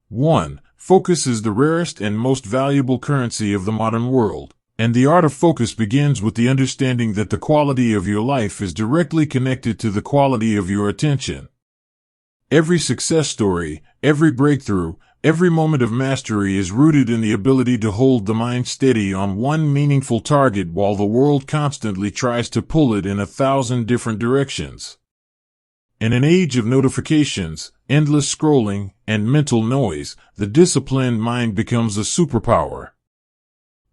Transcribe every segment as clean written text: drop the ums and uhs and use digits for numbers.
1. Focus is the rarest and most valuable currency of the modern world, and the art of focus begins with the understanding that the quality of your life is directly connected to the quality of your attention. Every success story, every breakthrough, every moment of mastery is rooted in the ability to hold the mind steady on one meaningful target while the world constantly tries to pull it in 1,000 different directions. In an age of notifications, endless scrolling, and mental noise, the disciplined mind becomes a superpower.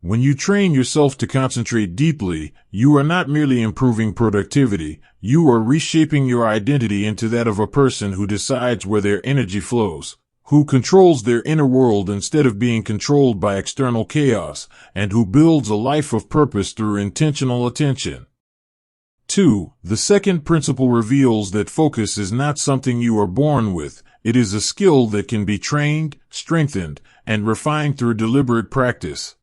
When you train yourself to concentrate deeply, you are not merely improving productivity, you are reshaping your identity into that of a person who decides where their energy flows, who controls their inner world instead of being controlled by external chaos, and who builds a life of purpose through intentional attention. 2. The second principle reveals that focus is not something you are born with, it is a skill that can be trained, strengthened, and refined through deliberate practice.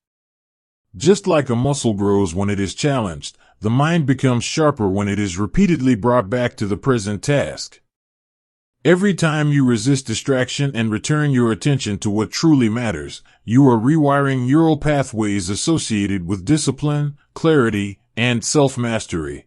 Just like a muscle grows when it is challenged, the mind becomes sharper when it is repeatedly brought back to the present task. Every time you resist distraction and return your attention to what truly matters, you are rewiring neural pathways associated with discipline, clarity, and self-mastery.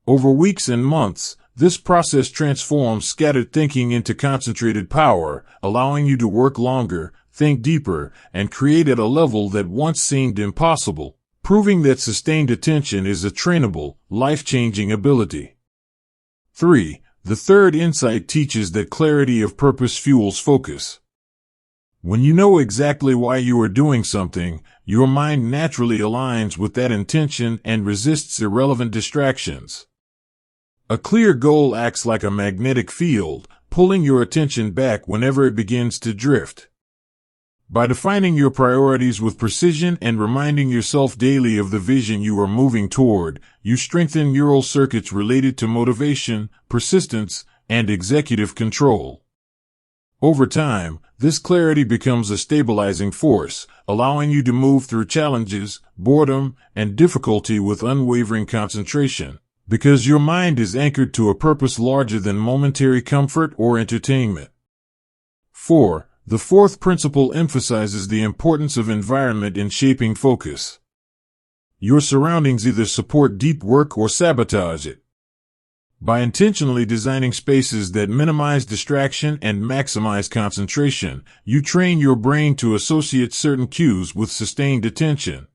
Over weeks and months, this process transforms scattered thinking into concentrated power, allowing you to work longer, think deeper, and create at a level that once seemed impossible, proving that sustained attention is a trainable, life-changing ability. 3. The third insight teaches that clarity of purpose fuels focus. When you know exactly why you are doing something, your mind naturally aligns with that intention and resists irrelevant distractions. A clear goal acts like a magnetic field, pulling your attention back whenever it begins to drift. By defining your priorities with precision and reminding yourself daily of the vision you are moving toward, you strengthen neural circuits related to motivation, persistence, and executive control. Over time, this clarity becomes a stabilizing force, allowing you to move through challenges, boredom, and difficulty with unwavering concentration, because your mind is anchored to a purpose larger than momentary comfort or entertainment. 4. The fourth principle emphasizes the importance of environment in shaping focus. Your surroundings either support deep work or sabotage it. By intentionally designing spaces that minimize distraction and maximize concentration, you train your brain to associate certain cues with sustained attention.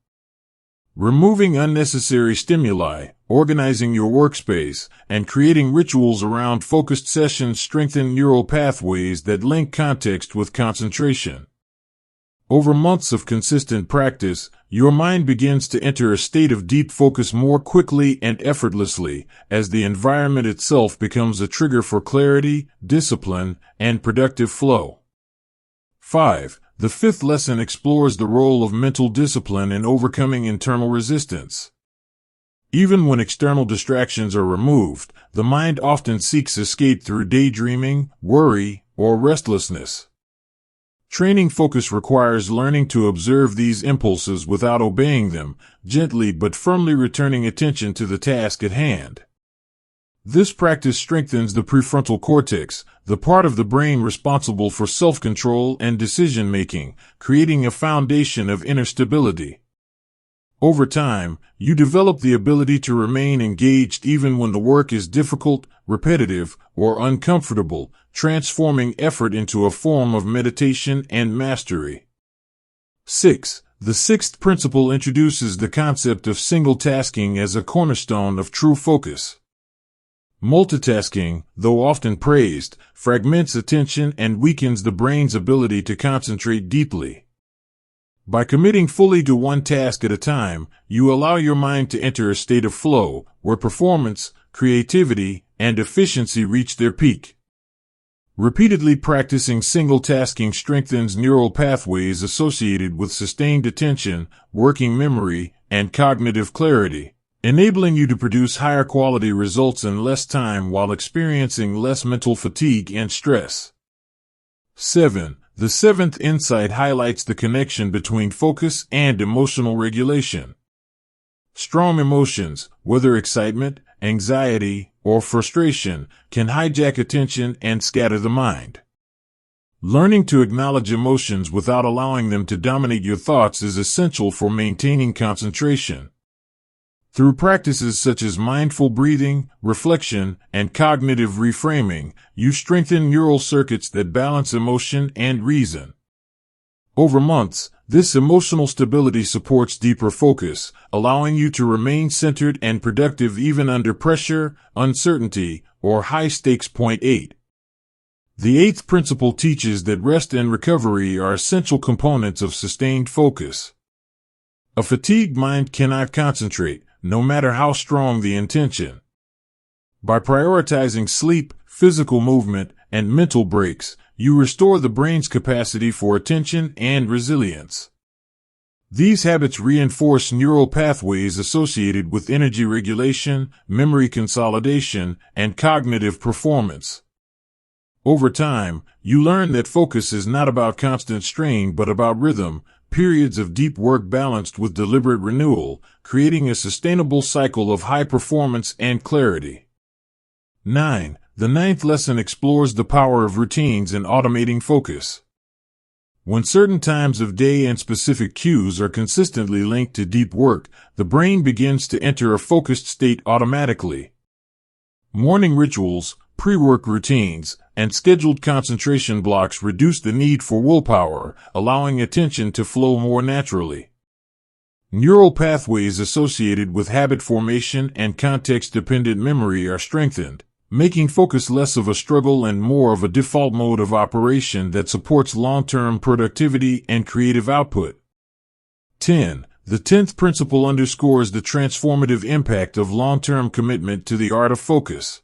Removing unnecessary stimuli, organizing your workspace, and creating rituals around focused sessions strengthen neural pathways that link context with concentration. Over months of consistent practice, your mind begins to enter a state of deep focus more quickly and effortlessly, as the environment itself becomes a trigger for clarity, discipline, and productive flow. 5. The fifth lesson explores the role of mental discipline in overcoming internal resistance. Even when external distractions are removed, the mind often seeks escape through daydreaming, worry, or restlessness. Training focus requires learning to observe these impulses without obeying them, gently but firmly returning attention to the task at hand. This practice strengthens the prefrontal cortex, the part of the brain responsible for self-control and decision-making, creating a foundation of inner stability. Over time, you develop the ability to remain engaged even when the work is difficult, repetitive, or uncomfortable, transforming effort into a form of meditation and mastery. 6. The sixth principle introduces the concept of single tasking as a cornerstone of true focus. Multitasking, though often praised, fragments attention and weakens the brain's ability to concentrate deeply. By committing fully to one task at a time, you allow your mind to enter a state of flow, where performance, creativity, and efficiency reach their peak. Repeatedly practicing single tasking strengthens neural pathways associated with sustained attention, working memory, and cognitive clarity, enabling you to produce higher quality results in less time while experiencing less mental fatigue and stress. 7. The seventh insight highlights the connection between focus and emotional regulation. Strong emotions, whether excitement, anxiety, or frustration, can hijack attention and scatter the mind. Learning to acknowledge emotions without allowing them to dominate your thoughts is essential for maintaining concentration. Through practices such as mindful breathing, reflection, and cognitive reframing, you strengthen neural circuits that balance emotion and reason. Over months, this emotional stability supports deeper focus, allowing you to remain centered and productive even under pressure, uncertainty, or high-stakes. Point 8. The eighth principle teaches that rest and recovery are essential components of sustained focus. A fatigued mind cannot concentrate, no matter how strong the intention. By prioritizing sleep, physical movement, and mental breaks, you restore the brain's capacity for attention and resilience. These habits reinforce neural pathways associated with energy regulation, memory consolidation, and cognitive performance. Over time, you learn that focus is not about constant strain but about rhythm, periods of deep work balanced with deliberate renewal, creating a sustainable cycle of high performance and clarity. 9. The ninth lesson explores the power of routines in automating focus. When certain times of day and specific cues are consistently linked to deep work, the brain begins to enter a focused state automatically. Morning rituals, pre-work routines, and scheduled concentration blocks reduce the need for willpower, allowing attention to flow more naturally. Neural pathways associated with habit formation and context-dependent memory are strengthened, making focus less of a struggle and more of a default mode of operation that supports long-term productivity and creative output. 10. The 10th principle underscores the transformative impact of long-term commitment to the art of focus.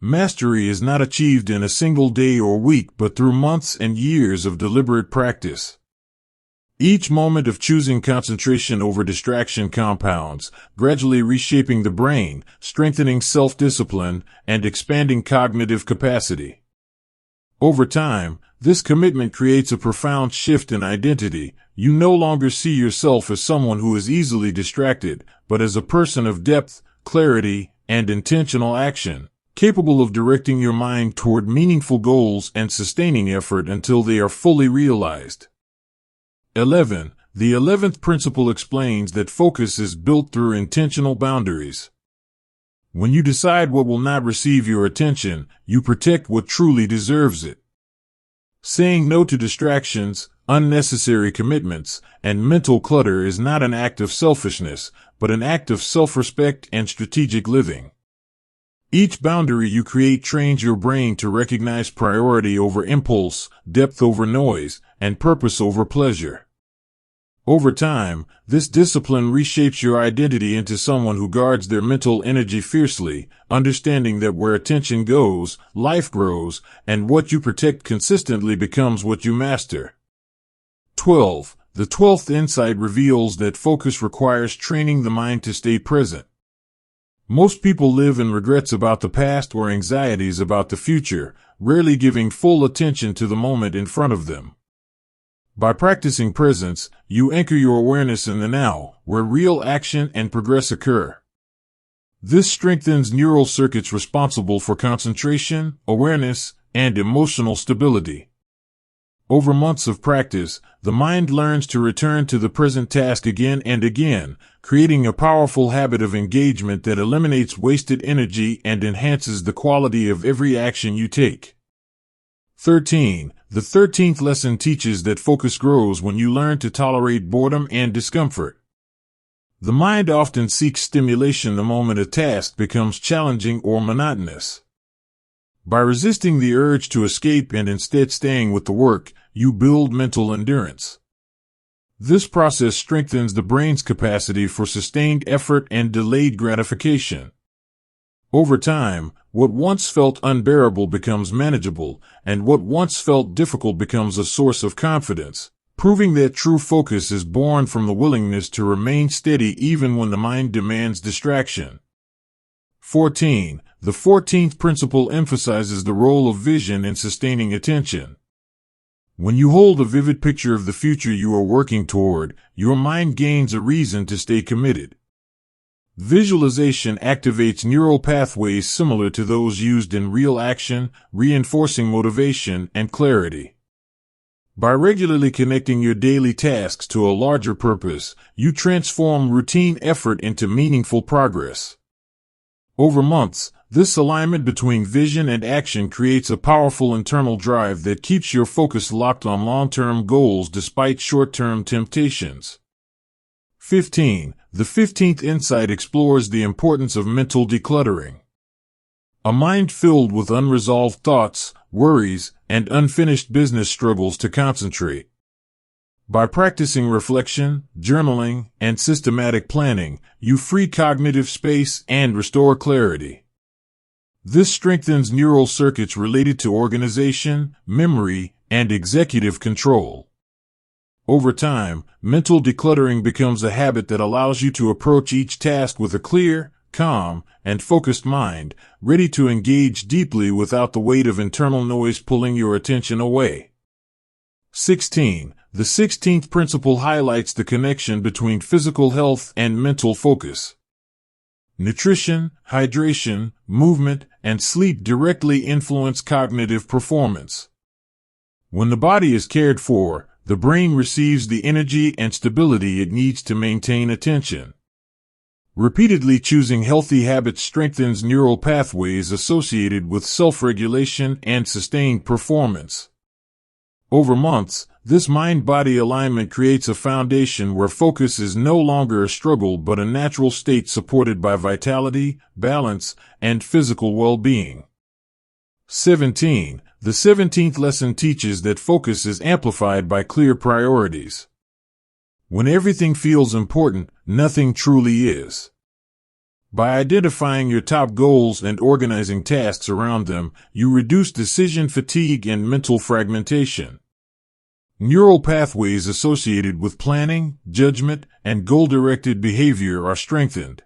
Mastery is not achieved in a single day or week but through months and years of deliberate practice. Each moment of choosing concentration over distraction compounds, gradually reshaping the brain, strengthening self-discipline, and expanding cognitive capacity. Over time, this commitment creates a profound shift in identity. You no longer see yourself as someone who is easily distracted, but as a person of depth, clarity, and intentional action, capable of directing your mind toward meaningful goals and sustaining effort until they are fully realized. 11. The 11th principle explains that focus is built through intentional boundaries. When you decide what will not receive your attention, you protect what truly deserves it. Saying no to distractions, unnecessary commitments, and mental clutter is not an act of selfishness, but an act of self-respect and strategic living. Each boundary you create trains your brain to recognize priority over impulse, depth over noise, and purpose over pleasure. Over time, this discipline reshapes your identity into someone who guards their mental energy fiercely, understanding that where attention goes, life grows, and what you protect consistently becomes what you master. 12. The 12th insight reveals that focus requires training the mind to stay present. Most people live in regrets about the past or anxieties about the future, rarely giving full attention to the moment in front of them. By practicing presence, you anchor your awareness in the now, where real action and progress occur. This strengthens neural circuits responsible for concentration, awareness, and emotional stability. Over months of practice, the mind learns to return to the present task again and again, creating a powerful habit of engagement that eliminates wasted energy and enhances the quality of every action you take. 13. The 13th lesson teaches that focus grows when you learn to tolerate boredom and discomfort. The mind often seeks stimulation the moment a task becomes challenging or monotonous. By resisting the urge to escape and instead staying with the work, you build mental endurance. This process strengthens the brain's capacity for sustained effort and delayed gratification. Over time, what once felt unbearable becomes manageable, and what once felt difficult becomes a source of confidence, proving that true focus is born from the willingness to remain steady even when the mind demands distraction. 14. The 14th principle emphasizes the role of vision in sustaining attention. When you hold a vivid picture of the future you are working toward, your mind gains a reason to stay committed. Visualization activates neural pathways similar to those used in real action, reinforcing motivation and clarity. By regularly connecting your daily tasks to a larger purpose, you transform routine effort into meaningful progress. Over months, this alignment between vision and action creates a powerful internal drive that keeps your focus locked on long-term goals despite short-term temptations. 15. The 15th insight explores the importance of mental decluttering. A mind filled with unresolved thoughts, worries, and unfinished business struggles to concentrate. By practicing reflection, journaling, and systematic planning, you free cognitive space and restore clarity. This strengthens neural circuits related to organization, memory, and executive control. Over time, mental decluttering becomes a habit that allows you to approach each task with a clear, calm, and focused mind, ready to engage deeply without the weight of internal noise pulling your attention away. 16. The 16th principle highlights the connection between physical health and mental focus. Nutrition, hydration, movement, and sleep directly influence cognitive performance. When the body is cared for, the brain receives the energy and stability it needs to maintain attention. Repeatedly choosing healthy habits strengthens neural pathways associated with self-regulation and sustained performance. Over months, this mind-body alignment creates a foundation where focus is no longer a struggle but a natural state supported by vitality, balance, and physical well-being. 17. The 17th lesson teaches that focus is amplified by clear priorities. When everything feels important, nothing truly is. By identifying your top goals and organizing tasks around them, you reduce decision fatigue and mental fragmentation. Neural pathways associated with planning, judgment, and goal-directed behavior are strengthened.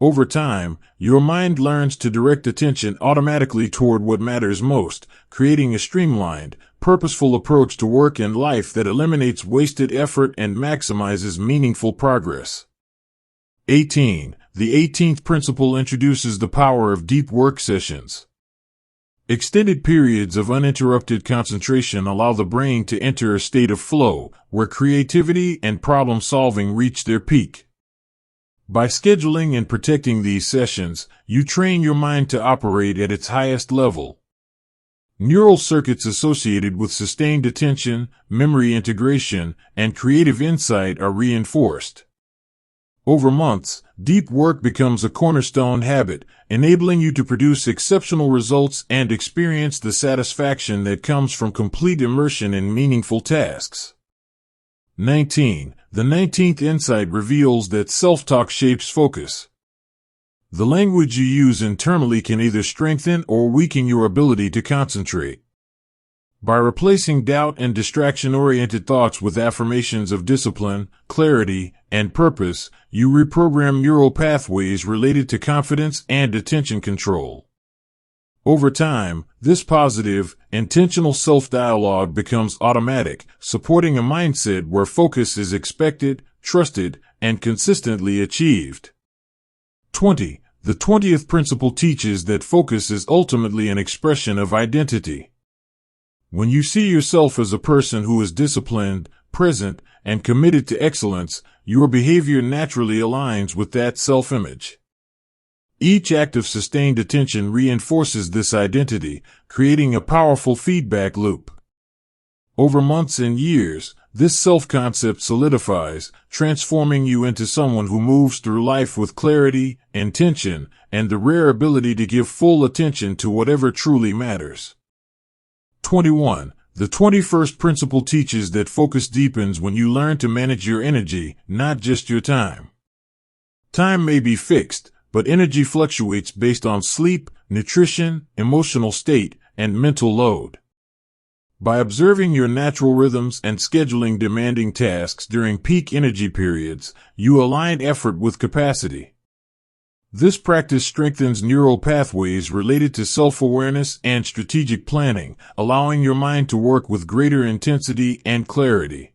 Over time, your mind learns to direct attention automatically toward what matters most, creating a streamlined, purposeful approach to work and life that eliminates wasted effort and maximizes meaningful progress. 18. The 18th principle introduces the power of deep work sessions. Extended periods of uninterrupted concentration allow the brain to enter a state of flow, where creativity and problem-solving reach their peak. By scheduling and protecting these sessions, you train your mind to operate at its highest level. Neural circuits associated with sustained attention, memory integration, and creative insight are reinforced. Over months, deep work becomes a cornerstone habit, enabling you to produce exceptional results and experience the satisfaction that comes from complete immersion in meaningful tasks. 19. The 19th insight reveals that self-talk shapes focus. The language you use internally can either strengthen or weaken your ability to concentrate. By replacing doubt and distraction-oriented thoughts with affirmations of discipline, clarity, and purpose, you reprogram neural pathways related to confidence and attention control. Over time, this positive, intentional self-dialogue becomes automatic, supporting a mindset where focus is expected, trusted, and consistently achieved. 20. The 20th principle teaches that focus is ultimately an expression of identity. When you see yourself as a person who is disciplined, present, and committed to excellence, your behavior naturally aligns with that self-image. Each act of sustained attention reinforces this identity, creating a powerful feedback loop. Over months and years, this self-concept solidifies, transforming you into someone who moves through life with clarity, intention, and the rare ability to give full attention to whatever truly matters. 21. The 21st principle teaches that focus deepens when you learn to manage your energy, not just your time. Time may be fixed, but energy fluctuates based on sleep, nutrition, emotional state, and mental load. By observing your natural rhythms and scheduling demanding tasks during peak energy periods, you align effort with capacity. This practice strengthens neural pathways related to self-awareness and strategic planning, allowing your mind to work with greater intensity and clarity.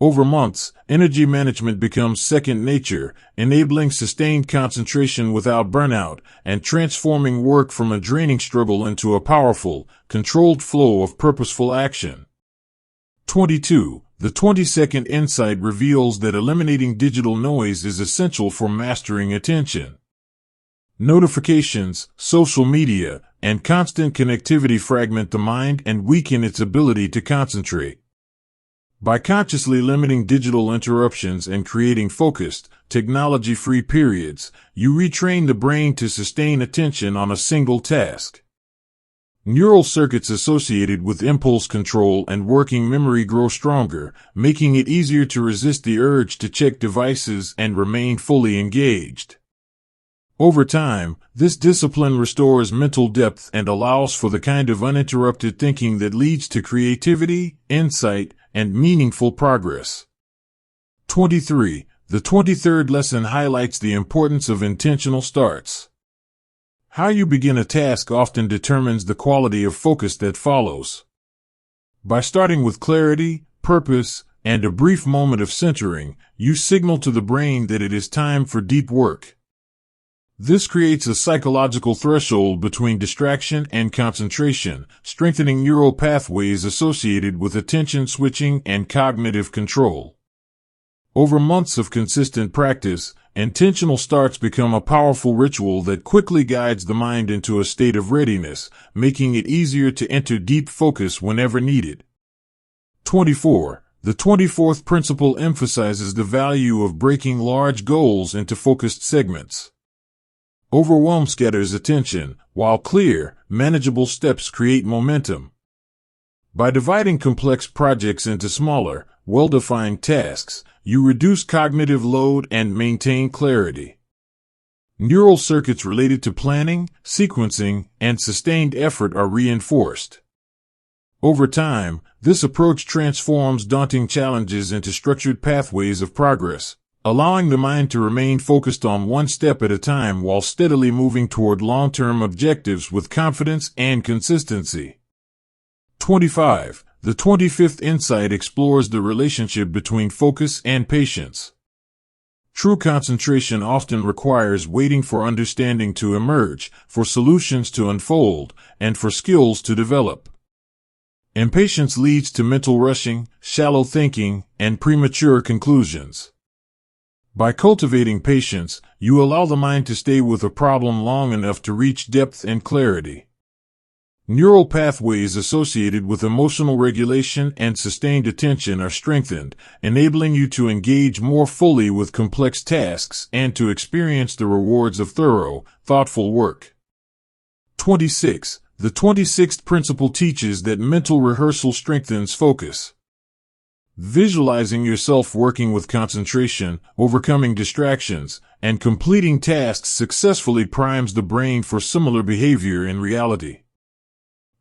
Over months, energy management becomes second nature, enabling sustained concentration without burnout and transforming work from a draining struggle into a powerful, controlled flow of purposeful action. 22. The 20-second insight reveals that eliminating digital noise is essential for mastering attention. Notifications, social media, and constant connectivity fragment the mind and weaken its ability to concentrate. By consciously limiting digital interruptions and creating focused, technology-free periods, you retrain the brain to sustain attention on a single task. Neural circuits associated with impulse control and working memory grow stronger, making it easier to resist the urge to check devices and remain fully engaged. Over time, this discipline restores mental depth and allows for the kind of uninterrupted thinking that leads to creativity, insight, and meaningful progress. 23. The 23rd lesson highlights the importance of intentional starts. How you begin a task often determines the quality of focus that follows. By starting with clarity, purpose, and a brief moment of centering, you signal to the brain that it is time for deep work. This creates a psychological threshold between distraction and concentration, strengthening neural pathways associated with attention switching and cognitive control. Over months of consistent practice, intentional starts become a powerful ritual that quickly guides the mind into a state of readiness, making it easier to enter deep focus whenever needed. 24. The 24th principle emphasizes the value of breaking large goals into focused segments. Overwhelm scatters attention, while clear, manageable steps create momentum. By dividing complex projects into smaller, well-defined tasks, you reduce cognitive load and maintain clarity. Neural circuits related to planning, sequencing, and sustained effort are reinforced. Over time, this approach transforms daunting challenges into structured pathways of progress, allowing the mind to remain focused on one step at a time while steadily moving toward long-term objectives with confidence and consistency. 25. The 25th insight explores the relationship between focus and patience. True concentration often requires waiting for understanding to emerge, for solutions to unfold, and for skills to develop. Impatience leads to mental rushing, shallow thinking, and premature conclusions. By cultivating patience, you allow the mind to stay with a problem long enough to reach depth and clarity. Neural pathways associated with emotional regulation and sustained attention are strengthened, enabling you to engage more fully with complex tasks and to experience the rewards of thorough, thoughtful work. 26. The 26th principle teaches that mental rehearsal strengthens focus. Visualizing yourself working with concentration, overcoming distractions, and completing tasks successfully primes the brain for similar behavior in reality.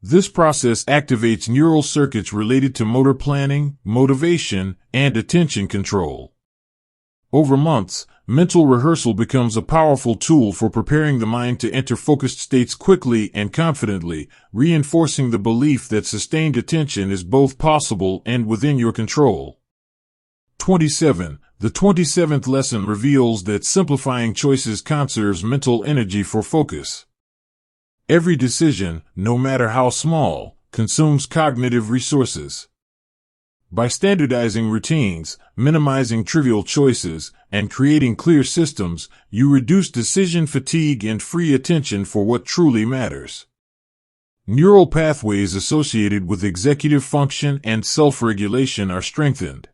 This process activates neural circuits related to motor planning, motivation, and attention control. Over months, mental rehearsal becomes a powerful tool for preparing the mind to enter focused states quickly and confidently, reinforcing the belief that sustained attention is both possible and within your control. 27. The 27th lesson reveals that simplifying choices conserves mental energy for focus. Every decision, no matter how small, consumes cognitive resources. By standardizing routines, minimizing trivial choices, and creating clear systems, you reduce decision fatigue and free attention for what truly matters. Neural pathways associated with executive function and self-regulation are strengthened.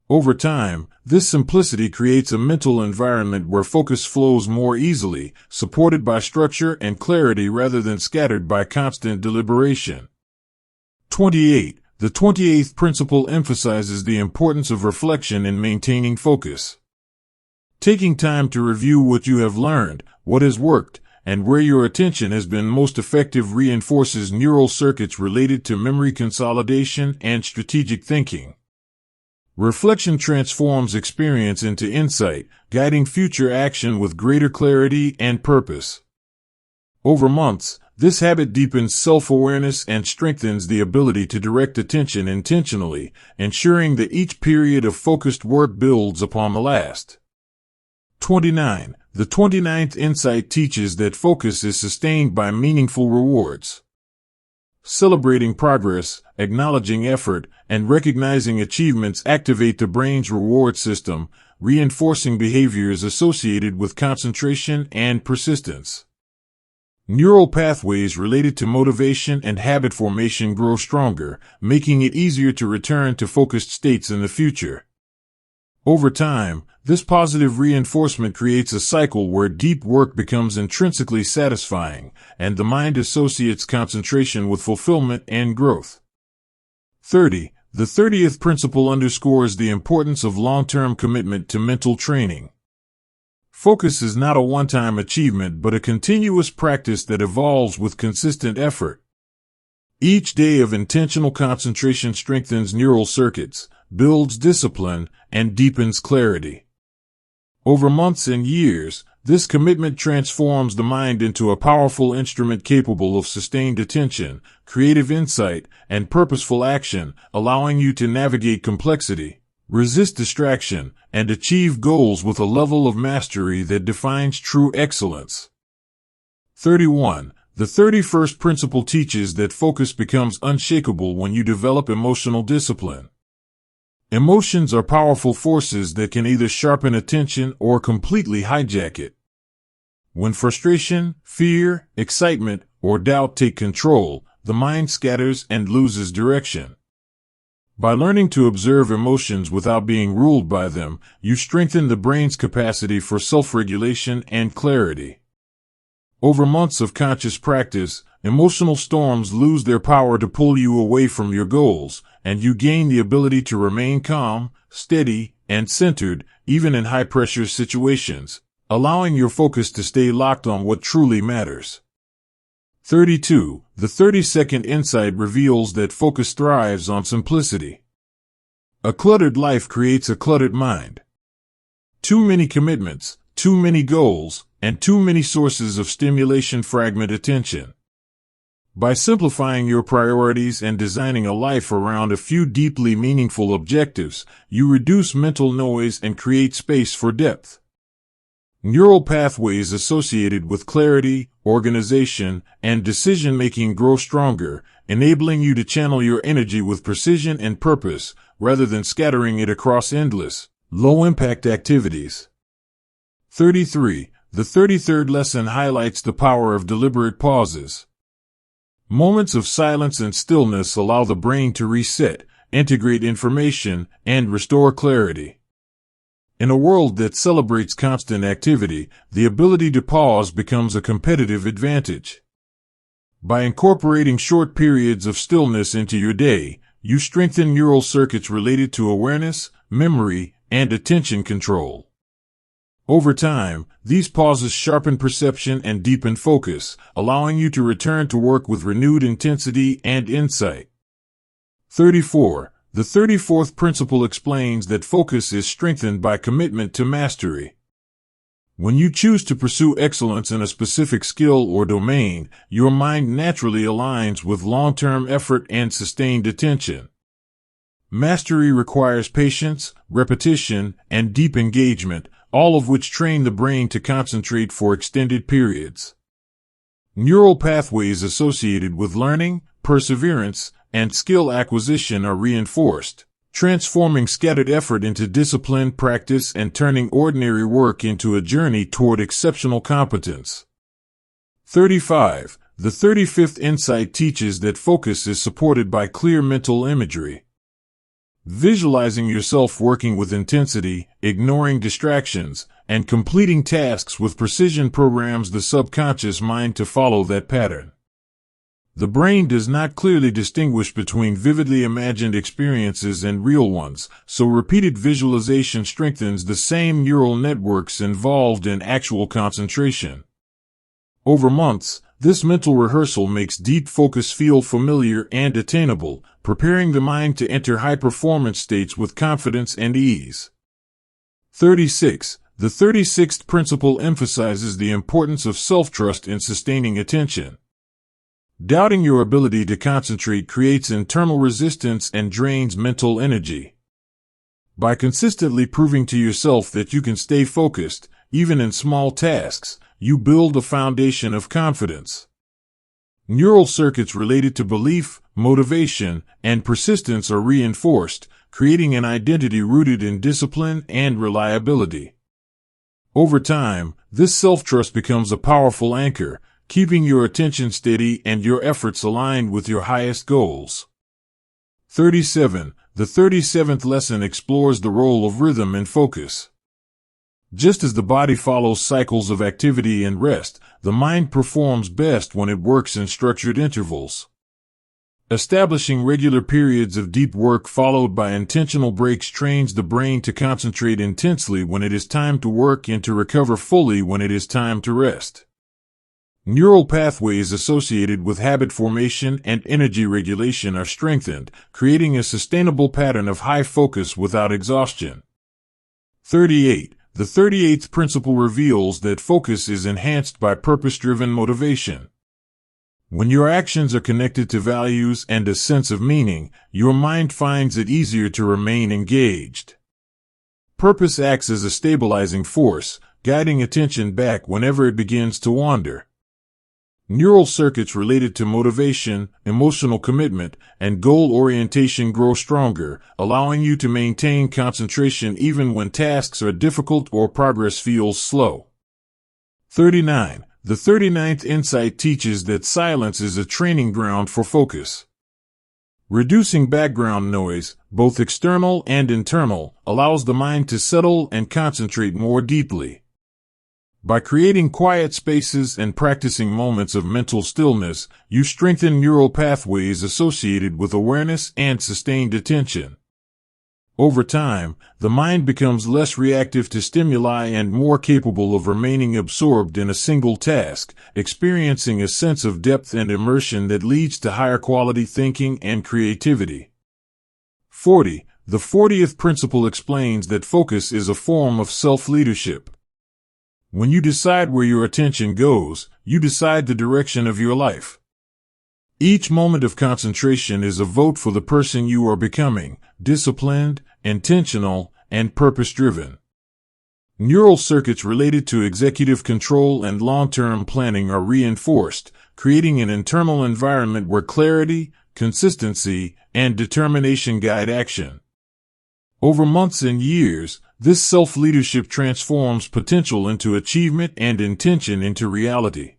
Over time, this simplicity creates a mental environment where focus flows more easily, supported by structure and clarity rather than scattered by constant deliberation. 28. The 28th principle emphasizes the importance of reflection in maintaining focus. Taking time to review what you have learned, what has worked, and where your attention has been most effective reinforces neural circuits related to memory consolidation and strategic thinking. Reflection transforms experience into insight, guiding future action with greater clarity and purpose. Over months, This habit deepens self-awareness and strengthens the ability to direct attention intentionally, ensuring that each period of focused work builds upon the last. 29. The 29th insight teaches that focus is sustained by meaningful rewards. Celebrating progress, acknowledging effort, and recognizing achievements activate the brain's reward system, reinforcing behaviors associated with concentration and persistence. Neural pathways related to motivation and habit formation grow stronger, making it easier to return to focused states in the future. Over time, this positive reinforcement creates a cycle where deep work becomes intrinsically satisfying, and the mind associates concentration with fulfillment and growth. 30. The 30th principle underscores the importance of long-term commitment to mental training. Focus is not a one-time achievement but a continuous practice that evolves with consistent effort. Each day of intentional concentration strengthens neural circuits, builds discipline, and deepens clarity. Over months and years, this commitment transforms the mind into a powerful instrument capable of sustained attention, creative insight, and purposeful action, allowing you to navigate complexity, resist distraction, and achieve goals with a level of mastery that defines true excellence. 31. The 31st principle teaches that focus becomes unshakable when you develop emotional discipline. Emotions are powerful forces that can either sharpen attention or completely hijack it. When frustration, fear, excitement, or doubt take control, the mind scatters and loses direction. By learning to observe emotions without being ruled by them, you strengthen the brain's capacity for self-regulation and clarity. Over months of conscious practice, emotional storms lose their power to pull you away from your goals, and you gain the ability to remain calm, steady, and centered, even in high-pressure situations, allowing your focus to stay locked on what truly matters. 32. The 32nd insight reveals that focus thrives on simplicity. A cluttered life creates a cluttered mind. Too many commitments, too many goals, and too many sources of stimulation fragment attention. By simplifying your priorities and designing a life around a few deeply meaningful objectives, you reduce mental noise and create space for depth. Neural pathways associated with clarity, organization, and decision-making grow stronger, enabling you to channel your energy with precision and purpose, rather than scattering it across endless, low-impact activities. 33. The 33rd lesson highlights the power of deliberate pauses. Moments of silence and stillness allow the brain to reset, integrate information, and restore clarity. In a world that celebrates constant activity, the ability to pause becomes a competitive advantage. By incorporating short periods of stillness into your day, you strengthen neural circuits related to awareness, memory, and attention control. Over time, these pauses sharpen perception and deepen focus, allowing you to return to work with renewed intensity and insight. 34. The 34th principle explains that focus is strengthened by commitment to mastery. When you choose to pursue excellence in a specific skill or domain, your mind naturally aligns with long-term effort and sustained attention. Mastery requires patience, repetition, and deep engagement, all of which train the brain to concentrate for extended periods. Neural pathways associated with learning, perseverance, and skill acquisition are reinforced, transforming scattered effort into disciplined practice and turning ordinary work into a journey toward exceptional competence. 35. The 35th insight teaches that focus is supported by clear mental imagery. Visualizing yourself working with intensity, ignoring distractions, and completing tasks with precision programs the subconscious mind to follow that pattern. The brain does not clearly distinguish between vividly imagined experiences and real ones, so repeated visualization strengthens the same neural networks involved in actual concentration. Over months, this mental rehearsal makes deep focus feel familiar and attainable, preparing the mind to enter high-performance states with confidence and ease. 36. The 36th principle emphasizes the importance of self-trust in sustaining attention. Doubting your ability to concentrate creates internal resistance and drains mental energy. By consistently proving to yourself that you can stay focused, even in small tasks, you build a foundation of confidence. Neural circuits related to belief, motivation, and persistence are reinforced, creating an identity rooted in discipline and reliability. Over time, this self-trust becomes a powerful anchor, keeping your attention steady and your efforts aligned with your highest goals. 37. The 37th lesson explores the role of rhythm and focus. Just as the body follows cycles of activity and rest, the mind performs best when it works in structured intervals. Establishing regular periods of deep work followed by intentional breaks trains the brain to concentrate intensely when it is time to work and to recover fully when it is time to rest. Neural pathways associated with habit formation and energy regulation are strengthened, creating a sustainable pattern of high focus without exhaustion. 38. The 38th principle reveals that focus is enhanced by purpose-driven motivation. When your actions are connected to values and a sense of meaning, your mind finds it easier to remain engaged. Purpose acts as a stabilizing force, guiding attention back whenever it begins to wander. Neural circuits related to motivation, emotional commitment, and goal orientation grow stronger, allowing you to maintain concentration even when tasks are difficult or progress feels slow. 39. The 39th insight teaches that silence is a training ground for focus. Reducing background noise, both external and internal, allows the mind to settle and concentrate more deeply. By creating quiet spaces and practicing moments of mental stillness, you strengthen neural pathways associated with awareness and sustained attention. Over time, the mind becomes less reactive to stimuli and more capable of remaining absorbed in a single task, experiencing a sense of depth and immersion that leads to higher quality thinking and creativity. 40. The 40th principle explains that focus is a form of self-leadership. When you decide where your attention goes, you decide the direction of your life. Each moment of concentration is a vote for the person you are becoming, disciplined, intentional, and purpose-driven. Neural circuits related to executive control and long-term planning are reinforced, creating an internal environment where clarity, consistency, and determination guide action. Over months and years, this self-leadership transforms potential into achievement and intention into reality.